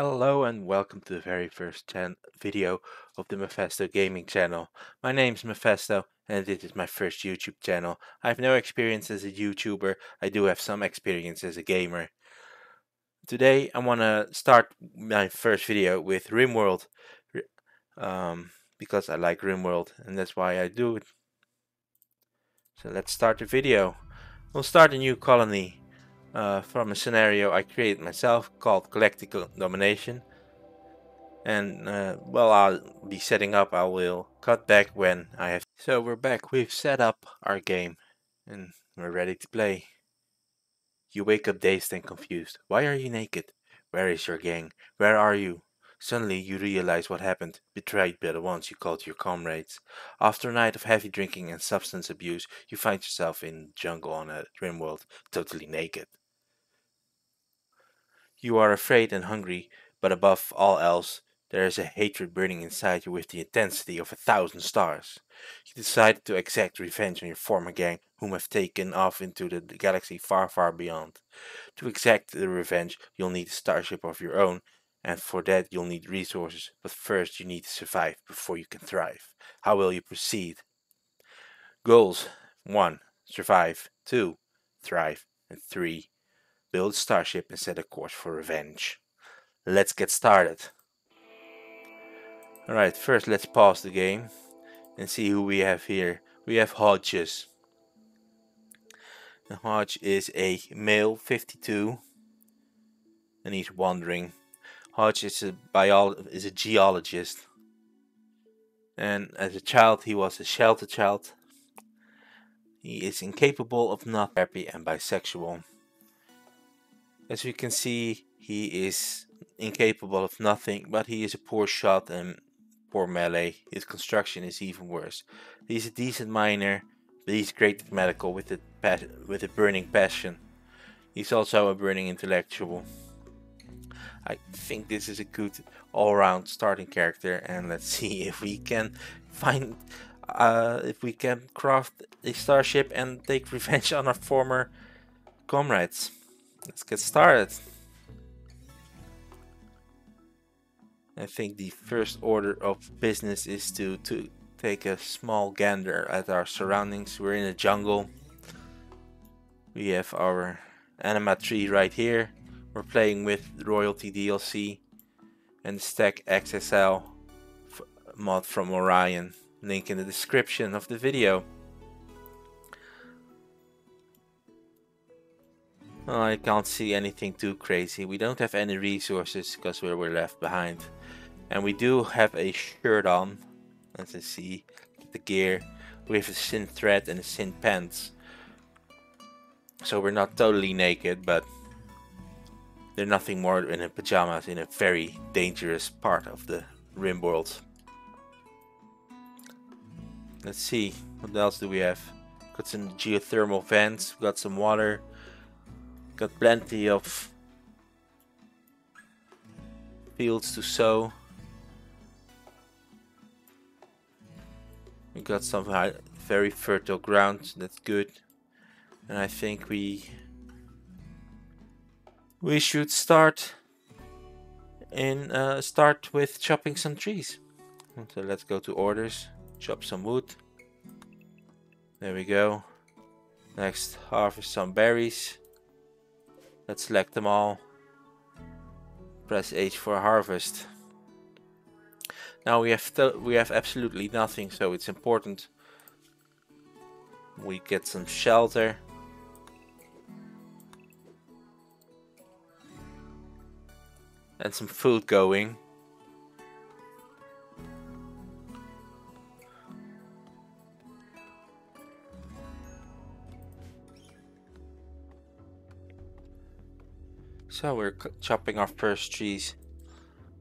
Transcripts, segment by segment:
Hello and welcome to the very first video of the Mephisto Gaming channel. My name is Mephisto and this is my first YouTube channel. I have no experience as a YouTuber, I do have some experience as a gamer. Today I want to start my first video with RimWorld because I like RimWorld and that's why I do it. So let's start the video. We'll start a new colony from a scenario I created myself called Galactic Domination. And while I'll be setting up, I will cut back when I have. So we're back. We've set up our game and we're ready to play. You wake up dazed and confused. Why are you naked? Where is your gang? Where are you? Suddenly you realize what happened, betrayed by the ones you called your comrades. After a night of heavy drinking and substance abuse, you find yourself in the jungle on a RimWorld, totally naked. You are afraid and hungry, but above all else, there is a hatred burning inside you with the intensity of 1,000 stars. You decide to exact revenge on your former gang, whom have taken off into the galaxy far, far beyond. To exact the revenge, you'll need a starship of your own, and for that you'll need resources, but first you need to survive before you can thrive. How will you proceed? Goals: 1. Survive. 2. Thrive. And 3. Build a starship and set a course for revenge. Let's get started. Alright, first let's pause the game and see who we have here. We have Hodges. And Hodge is a male, 52, and he's wandering. Hodge is a geologist, and as a child he was a shelter child. He is incapable of not therapy and bisexual. As you can see, he is incapable of nothing, but he is a poor shot and poor melee. His construction is even worse. He's a decent miner, but he's great at medical with a burning passion. He's also a burning intellectual. I think this is a good all-round starting character, and let's see if we can craft a starship and take revenge on our former comrades. Let's get started. I think the first order of business is to take a small gander at our surroundings. We're in a jungle. We have our anima tree right here. We're playing with royalty DLC and the Stack XXL mod from Orion. Link in the description of the video. Well, I can't see anything too crazy. We don't have any resources because we were left behind. And we do have a shirt on, as you see, the gear. We have a synth thread and a synth pants. So we're not totally naked, but they're nothing more than in pajamas in a very dangerous part of the RimWorld. Let's see, what else do we have? Got some geothermal vents, got some water. Got plenty of fields to sow. We got some very fertile ground, that's good. And I think we should start with chopping some trees. So let's go to orders, chop some wood. There we go. Next, harvest some berries. Let's select them all. Press H for harvest. Now we have absolutely nothing, so it's important we get some shelter. And some food going. So we're chopping our first trees.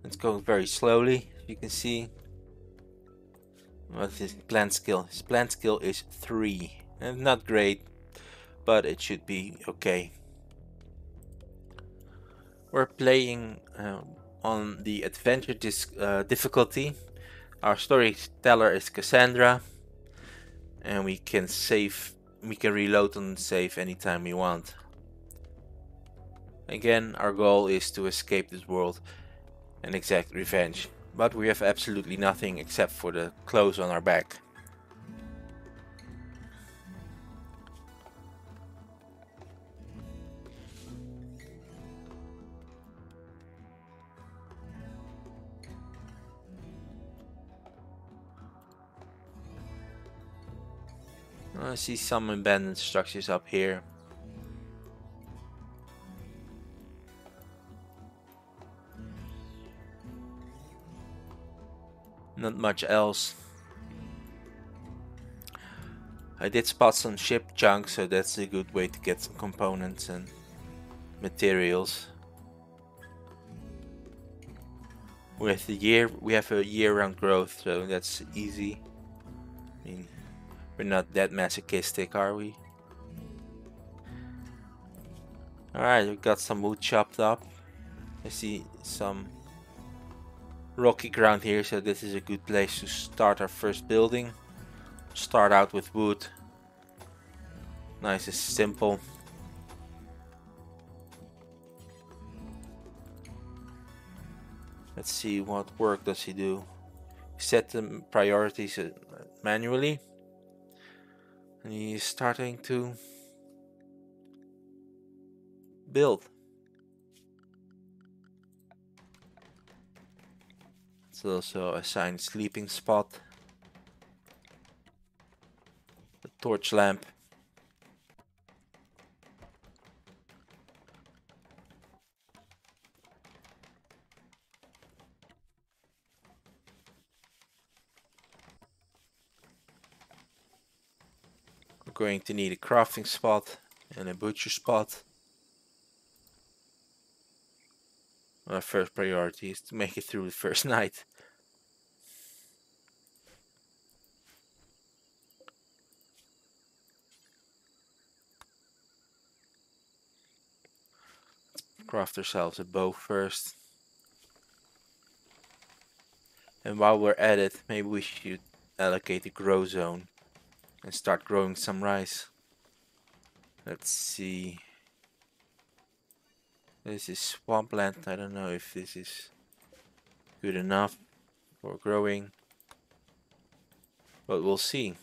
It's going very slowly, as you can see. What's his plant skill? His plant skill is 3. And not great, but it should be okay. We're playing on the adventure difficulty. Our storyteller is Cassandra, and we can reload and save anytime we want. Again, our goal is to escape this world and exact revenge. But we have absolutely nothing except for the clothes on our back. I see some abandoned structures up here. Not much else. I did spot some ship junk, so that's a good way to get some components and materials. We have a year-round growth, so that's easy. I mean, we're not that masochistic, are we? Alright, we got some wood chopped up. I see some rocky ground here, so this is a good place to start our first building. Start out with wood. Nice and simple. Let's see, what work does he do? Set the priorities manually. And he's starting to build. Let's also assign sleeping spot. The torch lamp. We're going to need a crafting spot and a butcher spot. Our first priority is to make it through the first night. Let's craft ourselves a bow first. And while we're at it, maybe we should allocate a grow zone and start growing some rice. Let's see. This is swampland. I don't know if this is good enough for growing, but we'll see.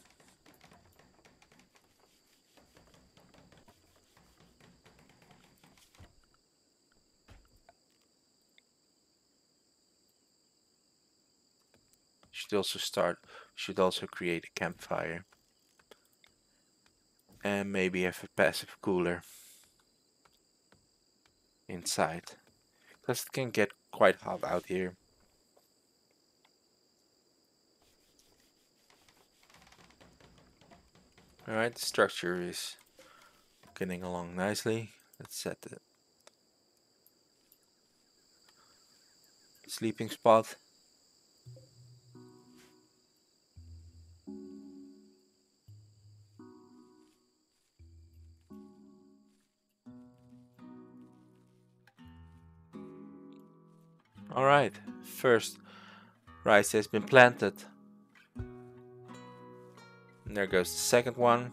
Should also create a campfire. And maybe have a passive cooler inside, because it can get quite hot out here. Alright, the structure is getting along nicely. Let's set the sleeping spot. Alright, first rice has been planted. And there goes the second one.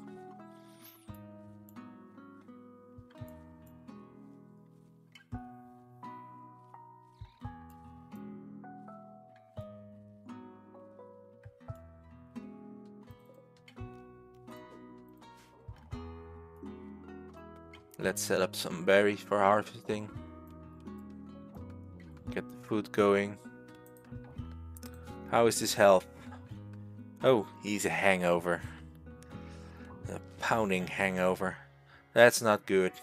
Let's set up some berries for harvesting. Get the food going. How is his health? Oh, he's a hangover. A pounding hangover. That's not good.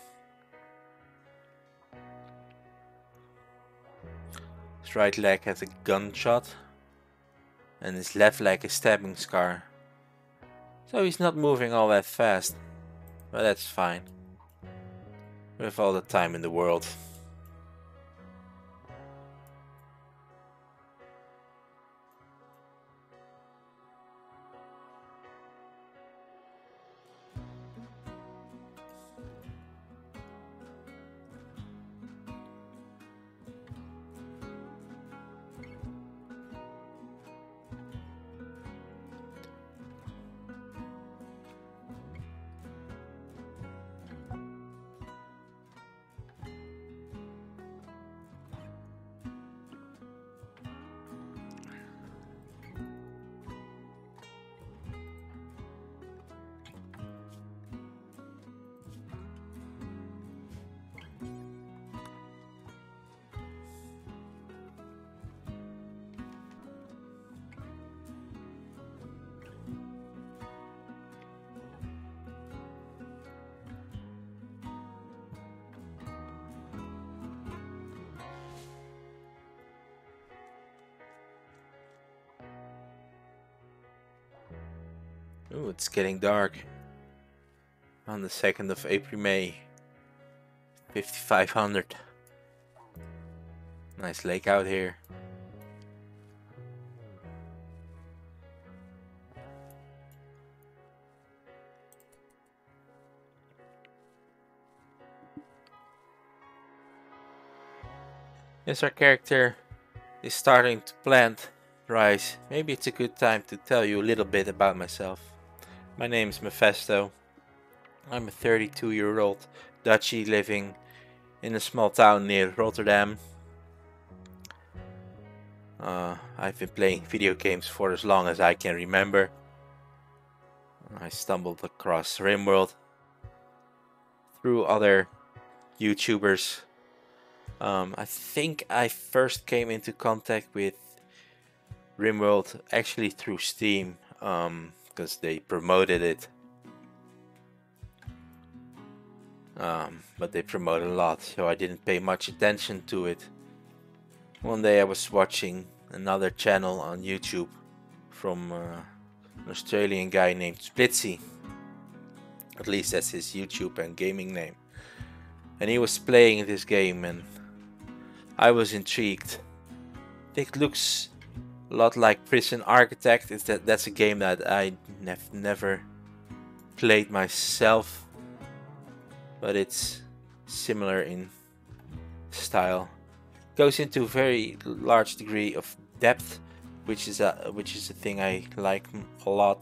His right leg has a gunshot. And his left leg a stabbing scar. So he's not moving all that fast. But that's fine. We have all the time in the world. Ooh, it's getting dark. On the 2nd of April, May. 5500. Nice lake out here. Yes, our character is starting to plant rice. Maybe it's a good time to tell you a little bit about myself. My name is Mephisto. I'm a 32-year-old Dutchie living in a small town near Rotterdam. I've been playing video games for as long as I can remember. I stumbled across RimWorld through other YouTubers. I think I first came into contact with RimWorld actually through Steam, because they promoted it. But they promoted a lot, so I didn't pay much attention to it. One day I was watching another channel on YouTube from an Australian guy named Splitsy. At least that's his YouTube and gaming name. And he was playing this game and I was intrigued. It looks a lot like Prison Architect. That's a game that I never played myself, but it's similar in style. Goes into a very large degree of depth, which is a thing I like a lot.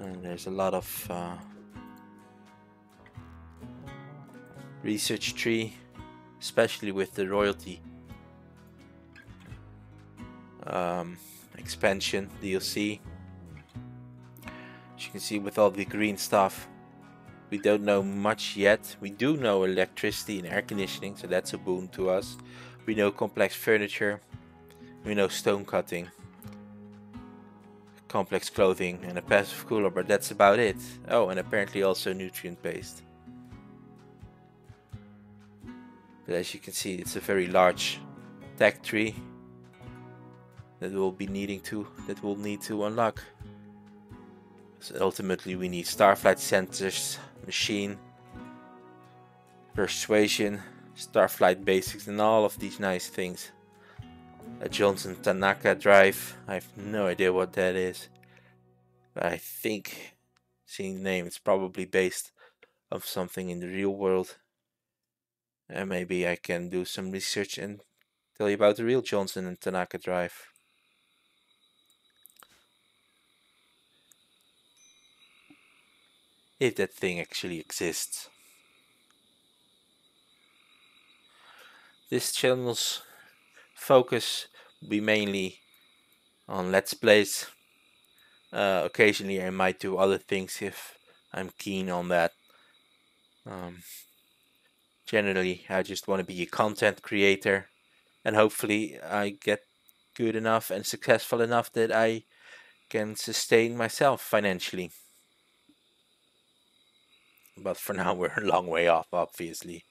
And there's a lot of research tree, especially with the royalty expansion DLC. As you can see, with all the green stuff, we don't know much yet. We do know electricity and air conditioning, so that's a boon to us. We know complex furniture, we know stone cutting, complex clothing, and a passive cooler, but that's about it. Oh, and apparently also nutrient based. But as you can see, it's a very large tech tree that we'll need to unlock. So ultimately we need starflight sensors, machine, persuasion, starflight basics, and all of these nice things. A Johnson Tanaka drive, I have no idea what that is, but I think, seeing the name, it's probably based on something in the real world. And maybe I can do some research and tell you about the real Johnson and Tanaka drive. If that thing actually exists. This channel's focus will be mainly on Let's Plays. Occasionally I might do other things if I'm keen on that. Generally I just want to be a content creator, and hopefully I get good enough and successful enough that I can sustain myself financially. But for now we're a long way off, obviously.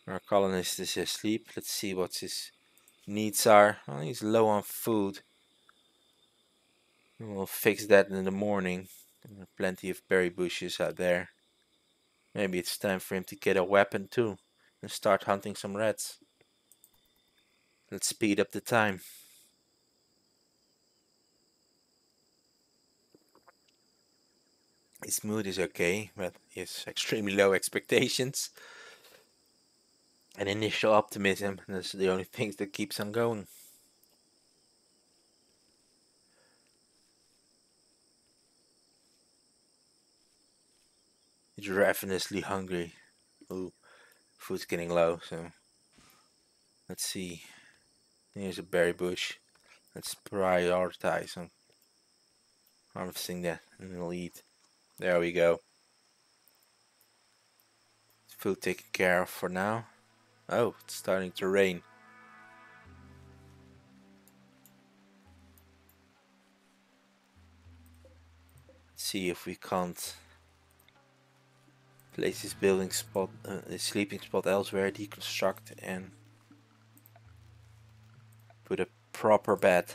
Our colonist is asleep. Let's see what his needs are. Well, he's low on food. We'll fix that in the morning. There are plenty of berry bushes out there. Maybe it's time for him to get a weapon too and start hunting some rats. Let's speed up the time. His mood is okay, but he has extremely low expectations and initial optimism. That's the only things that keeps on going. He's ravenously hungry. Ooh, food's getting low, so let's see. Here's a berry bush. Let's prioritize on harvesting that and we'll eat. There we go. Food taken care of for now. Oh, it's starting to rain. Let's see if we can't place his building spot, his sleeping spot elsewhere, deconstruct and put a proper bed.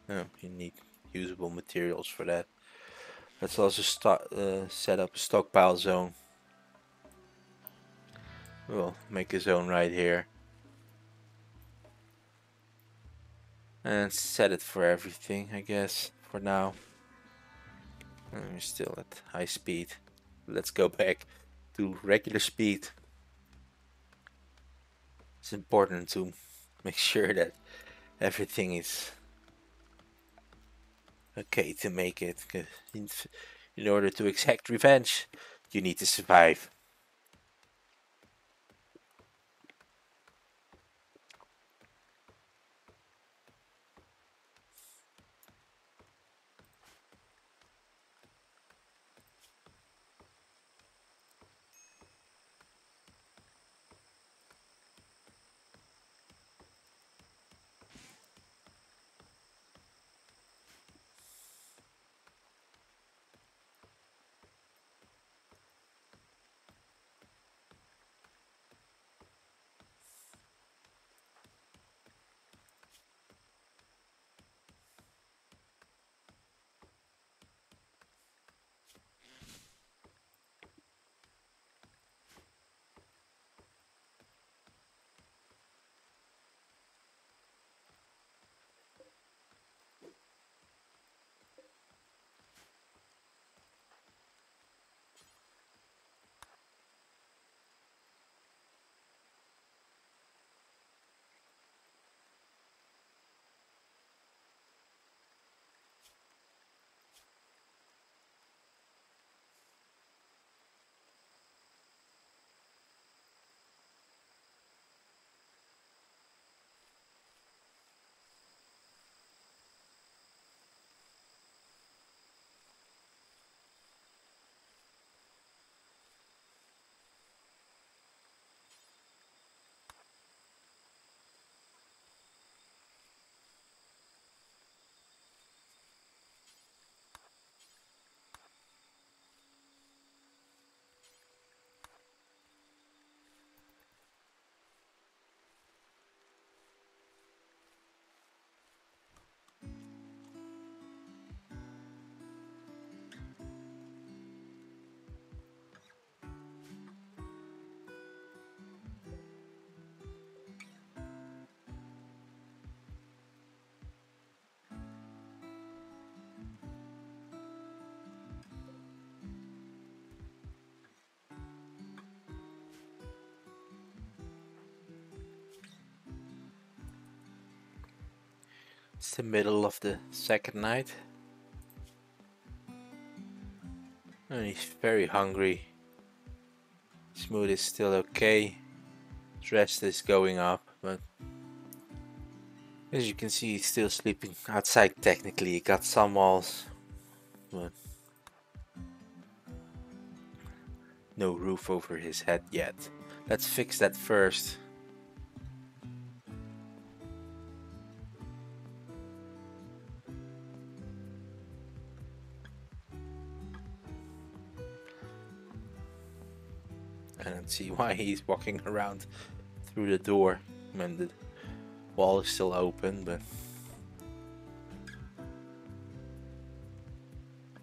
Oh, you need usable materials for that. Let's also set up a stockpile zone. We'll make a zone right here. And set it for everything, I guess, for now. And we're still at high speed. Let's go back to regular speed. It's important to make sure that everything is okay to make it. 'Cause in order to exact revenge, you need to survive. It's the middle of the second night. And he's very hungry. His mood is still okay. Stress is going up, but as you can see, he's still sleeping outside technically. He got some walls, but no roof over his head yet. Let's fix that first. I don't see why he's walking around through the door when the wall is still open, but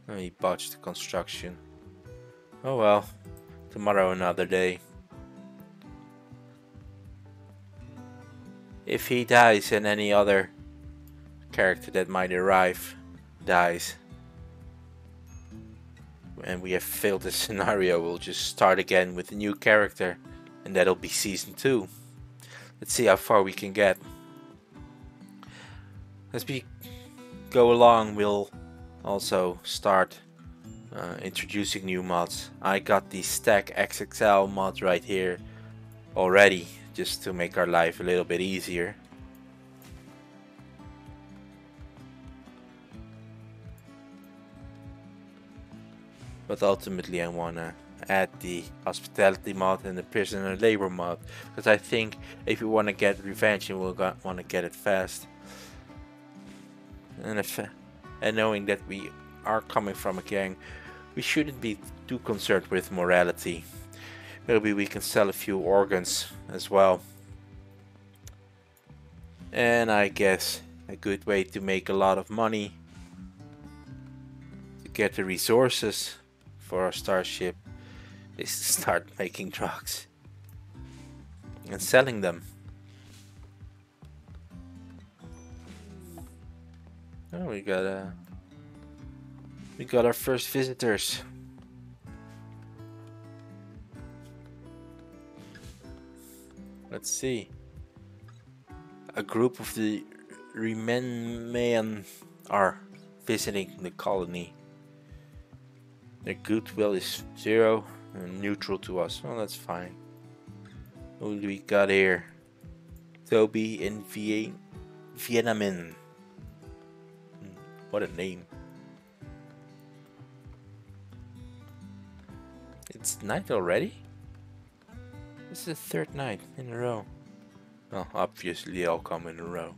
oh, he botched the construction. Oh well, tomorrow another day. If he dies and any other character that might arrive dies, and we have failed this scenario, we'll just start again with a new character, and that'll be season 2. Let's see how far we can get. As we go along, we'll also start introducing new mods. I got the Stack XXL mod right here already, just to make our life a little bit easier. But ultimately I wanna add the hospitality mod and the prisoner labor mod, because I think if we wanna get revenge, and we'll wanna get it fast. And knowing that we are coming from a gang, we shouldn't be too concerned with morality. Maybe we can sell a few organs as well. And I guess a good way to make a lot of money, to get the resources for our starship, is to start making drugs and selling them. Oh, we got our first visitors. Let's see. A group of the Remenman are visiting the colony. Their goodwill is 0 and neutral to us. Well, that's fine. Who do we got here? Toby and Vietnamin. What a name. It's night already? This is the third night in a row. Well, obviously they all come in a row.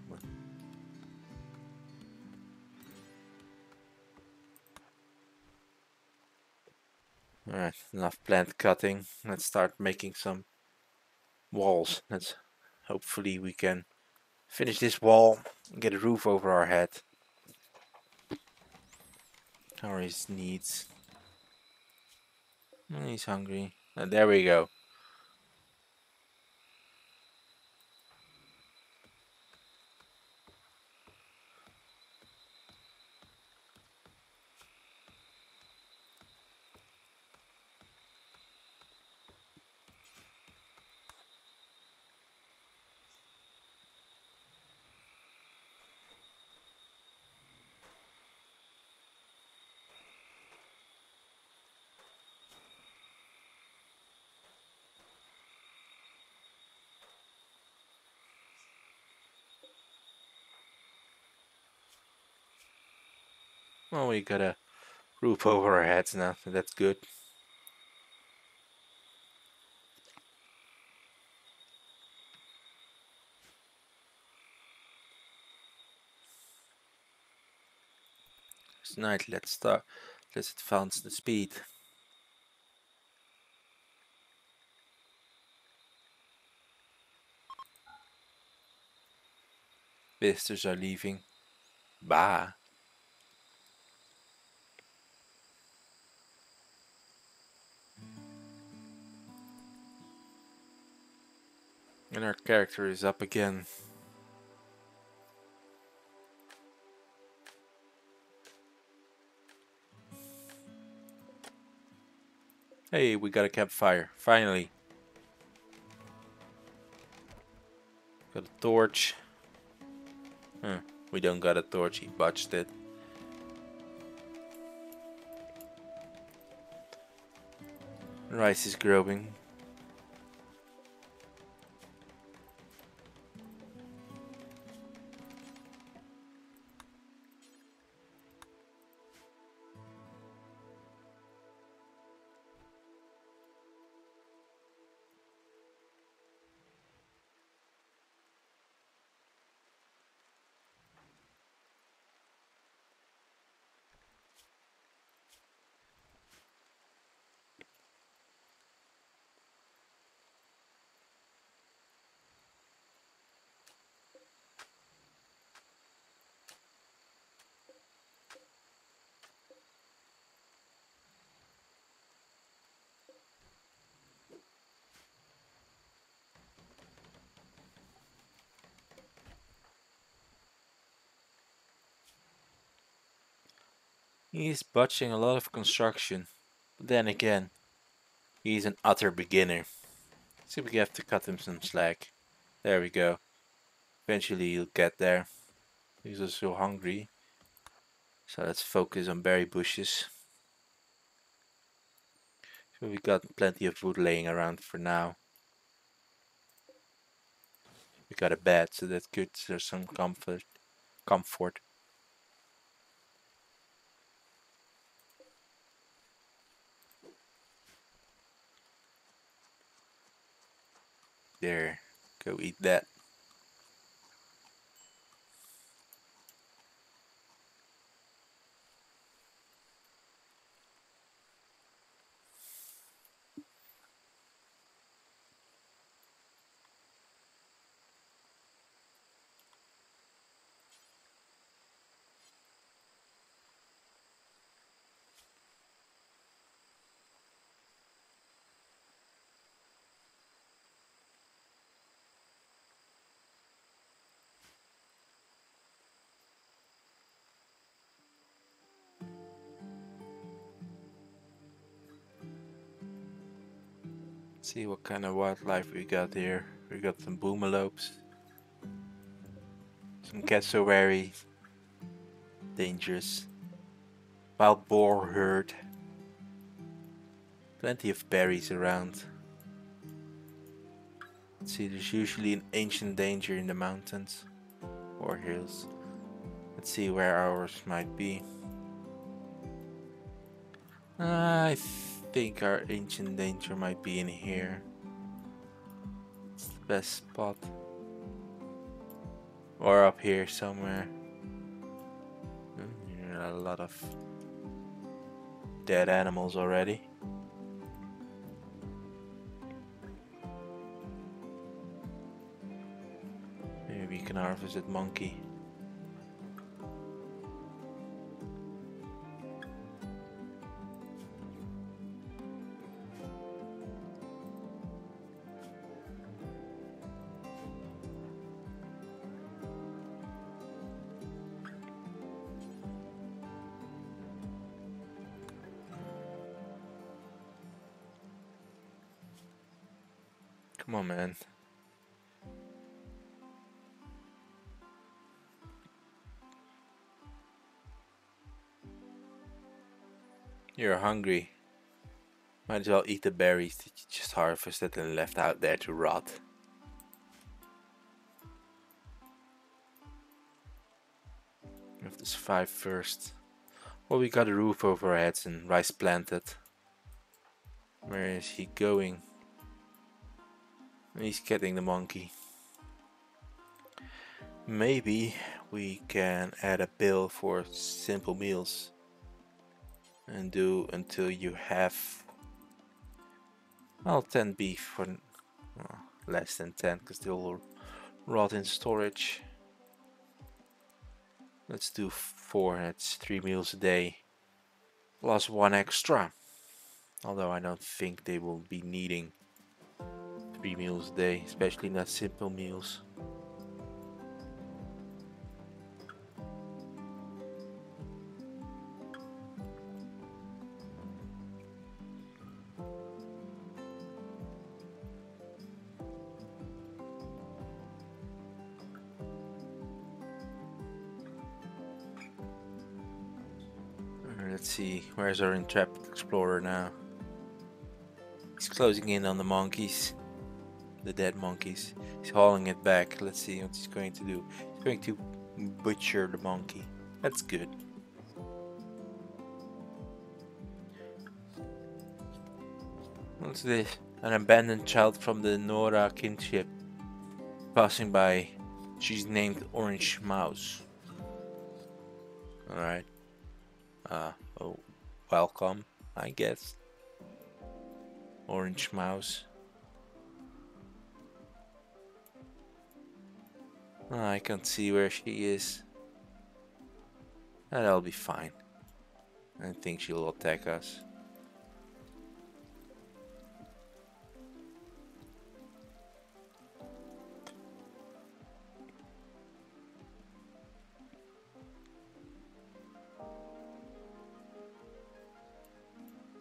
Alright, enough plant cutting. Let's start making some walls. Hopefully we can finish this wall and get a roof over our head. How are his needs? Oh, he's hungry. There we go. Well, we got a roof over our heads now, so that's good. Tonight, let's advance the speed. Visitors are leaving. Bah. And our character is up again. Hey, we got a campfire. Finally. Got a torch. We don't got a torch. He botched it. Rice is growing. He's botching a lot of construction. But then again, he's an utter beginner. So we have to cut him some slack. There we go. Eventually he'll get there. He's also hungry. So let's focus on berry bushes. So we got plenty of wood laying around for now. We got a bed, so that's good. There's some comfort. There, go eat that. See what kind of wildlife we got here. We got some boomalopes, some cassowary, dangerous, wild boar herd, plenty of berries around. Let's see, there's usually an ancient danger in the mountains or hills. Let's see where ours might be. I think our ancient danger might be in here. It's the best spot. Or up here somewhere. There are a lot of dead animals already. Maybe we can harvest that monkey. Come on, man. You're hungry. Might as well eat the berries that you just harvested and left out there to rot. We have to survive first. Well, we got a roof over our heads and rice planted. Where is he going? He's getting the monkey. Maybe we can add a bill for simple meals and do until you have, well, 10 beef for less than 10 because they'll rot in storage. Let's do 4, that's 3 meals a day plus 1 extra, although I don't think they will be needing 3 meals a day, especially not simple meals. Let's see, where's our intrepid explorer now? He's closing in on the monkeys, the dead monkeys. He's hauling it back. Let's see what he's going to do. He's going to butcher the monkey. That's good. What's this? An abandoned child from the Nora kinship passing by. She's named Orange Mouse. Alright. Oh, welcome, I guess. Orange Mouse. Oh, I can't see where she is. That'll be fine. I think she'll attack us.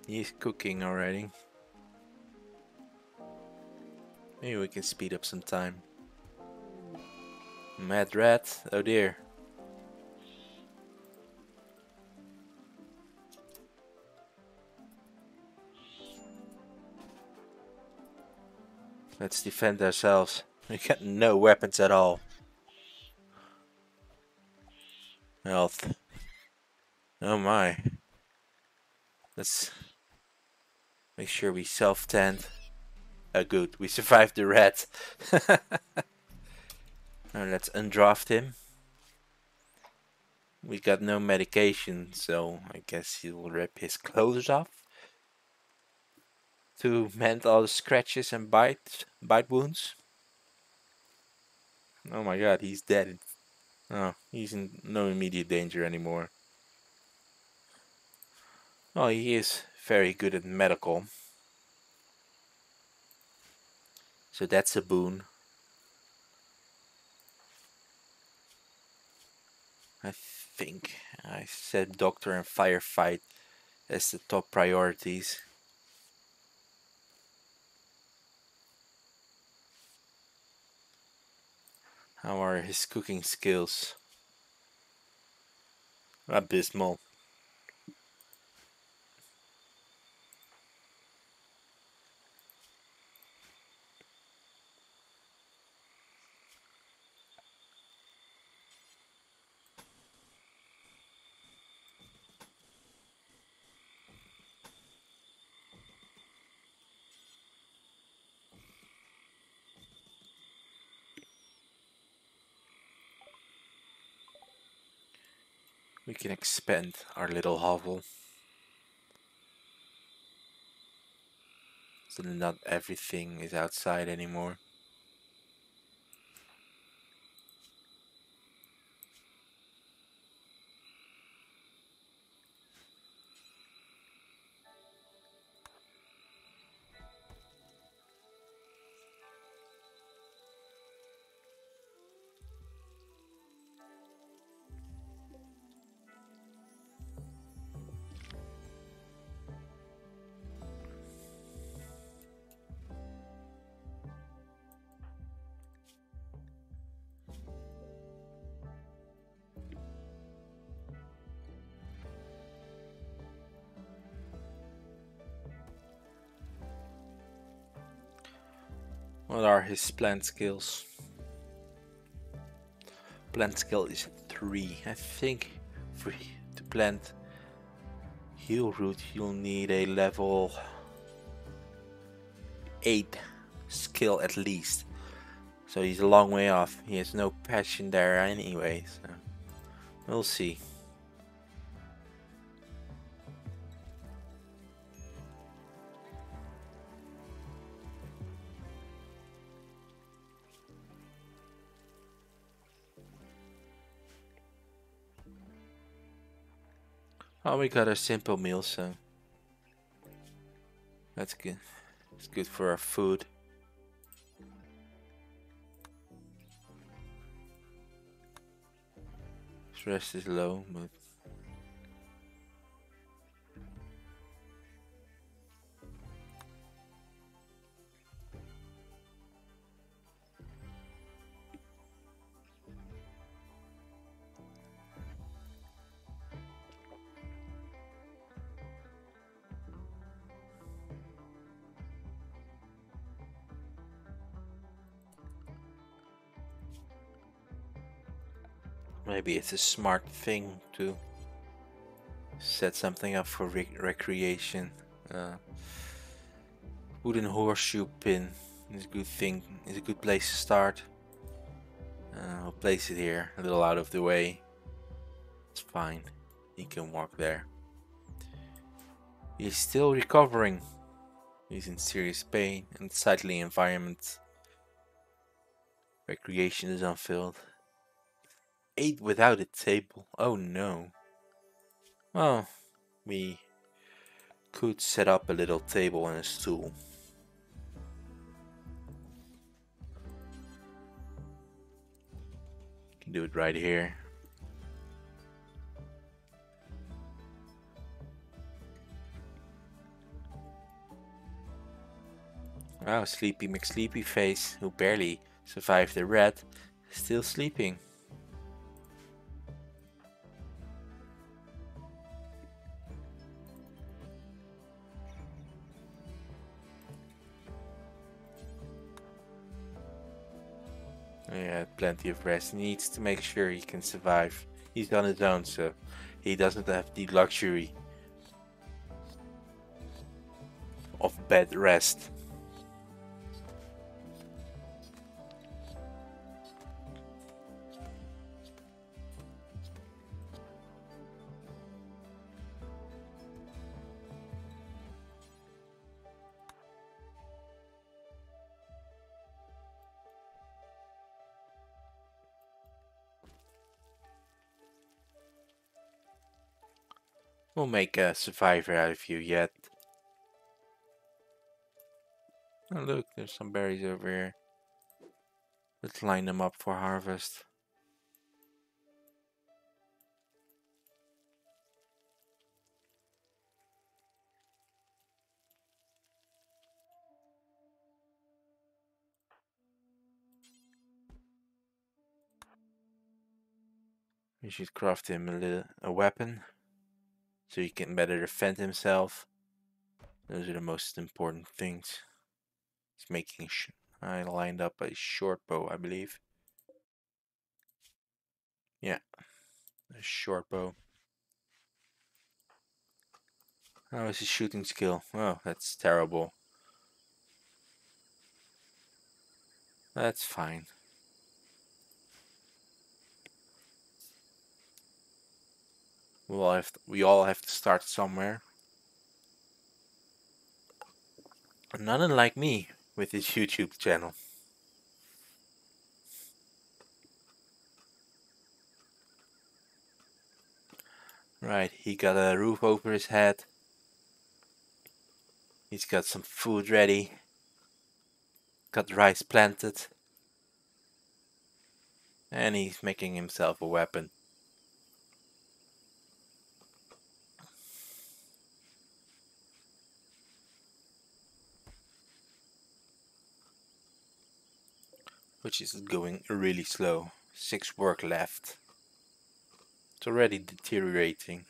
He's cooking already. Maybe we can speed up some time. Mad rat, oh dear. Let's defend ourselves. We got no weapons at all. Health. Oh my. Let's make sure we self-tend. Oh good, we survived the rat. Now let's undraft him. We got no medication, so I guess he'll rip his clothes off to mend all the scratches and bite wounds. Oh my god, he's dead. Oh, he's in no immediate danger anymore. Oh, he is very good at medical. So that's a boon. I think I said doctor and firefight as the top priorities. How are his cooking skills? Abysmal. We can expand our little hovel. So that not everything is outside anymore. What are his plant skills? Plant skill is 3. I think to plant heal root you'll need a level 8 skill at least. So he's a long way off. He has no passion there anyway, so we'll see. Oh, we got a simple meal, so that's good. It's good for our food. Stress is low, but maybe it's a smart thing to set something up for recreation. Wooden horseshoe pin is a good thing. Is a good place to start. I'll place it here, a little out of the way. It's fine. He can walk there. He's still recovering. He's in serious pain and unsightly environment. Recreation is unfilled. Ate without a table. Oh no. Well, we could set up a little table and a stool. Can do it right here. Wow, Sleepy McSleepy Face, who barely survived the rat, still sleeping. Yeah, plenty of rest. He needs to make sure he can survive. He's on his own, so he doesn't have the luxury of bed rest. We'll make a survivor out of you yet. Oh look, there's some berries over here. Let's line them up for harvest. We should craft him a weapon so he can better defend himself. Those are the most important things. He's making I lined up a short bow, I believe. Yeah, a short bow. How is his shooting skill? Oh, that's terrible. That's fine. We all have to start somewhere. Not unlike me with his YouTube channel. Right, he got a roof over his head. He's got some food ready. Got rice planted. And he's making himself a weapon. Which is going really slow. 6 work left. It's already deteriorating.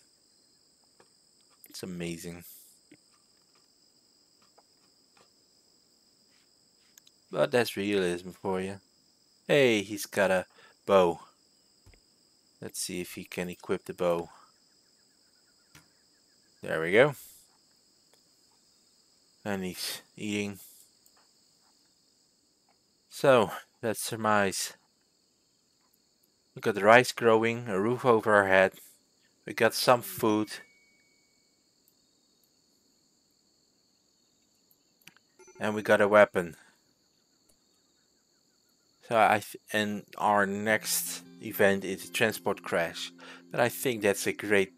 It's amazing. But that's realism for you. Hey, he's got a bow. Let's see if he can equip the bow. There we go. And he's eating. So, let's surmise. We got the rice growing, a roof over our head. We got some food. And we got a weapon. So and our next event is a transport crash. But I think that's a great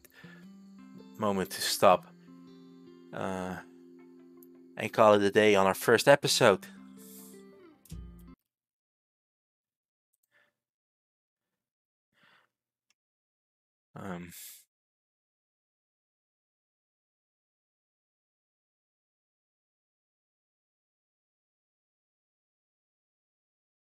moment to stop and call it a day on our first episode.